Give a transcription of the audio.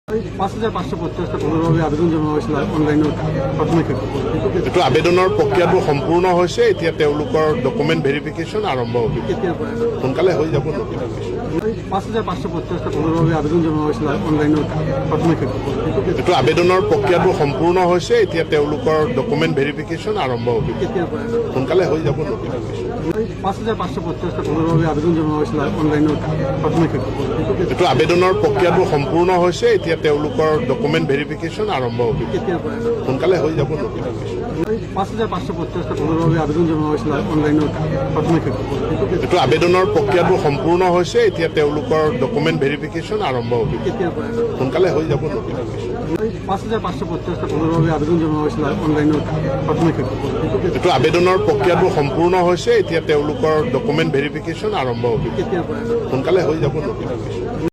৫,৫৫০টা কোনোভাবে আবেদন জমা হৈছিল অনলাইনত প্ৰাথমিক শিক্ষক এইটো আবেদনৰ প্ৰক্ৰিয়াটো সম্পূৰ্ণ হৈছে। এতিয়া তেওঁলোকৰ ডকুমেণ্ট ভেৰিফিকেশ্যন আৰম্ভ হ'ব। সোনকালে হৈ যাব। ৫,৫৫০টা কোনোভাবে আবেদন জমা হৈছিল অনলাইনত প্ৰাথমিক শিক্ষক এইটো আবেদনৰ প্ৰক্ৰিয়াটো সম্পূৰ্ণ হৈছে। এতিয়া তেওঁলোকৰ ডকুমেণ্ট ভেৰিফিকেশ্যন আৰম্ভ হ'ব। সোনকালে হৈ যাব। ৫,৫৫০টা কোনোভাবে আবেদন জমা হৈছিল অনলাইনত প্ৰাথমিক শিক্ষক এইটো আবেদনৰ প্ৰক্ৰিয়াটো সম্পূৰ্ণ হৈছে। এতিয়া তেওঁলোকৰ ডকুমেণ্ট ভেৰিফিকেশ্যন আৰম্ভ হ'ব। সোনকালে হৈ যাব। ৫,৫৫০টা কোনোভাবে আবেদন জমা হৈছিল অনলাইনত প্ৰাথমিক শিক্ষক এইটো আবেদনৰ প্ৰক্ৰিয়াটো সম্পূৰ্ণ হৈছে। এতিয়া তেওঁলোকৰ ডকুমেণ্ট ভেৰিফিকেশ্যন আৰম্ভ হ'ব। সোনকালে হৈ যাব। ৫,৫৫০টা কোনোভাবে আবেদন জমা হৈছিল অনলাইনত প্ৰাথমিক শিক্ষক এইটো আবেদনৰ প্ৰক্ৰিয়াটো সম্পূৰ্ণ হৈছে। এতিয়া তেওঁলোকৰ ডকুমেণ্ট ভেৰিফিকেশ্যন আৰম্ভ হ'ব। সোনকালে হৈ যাব।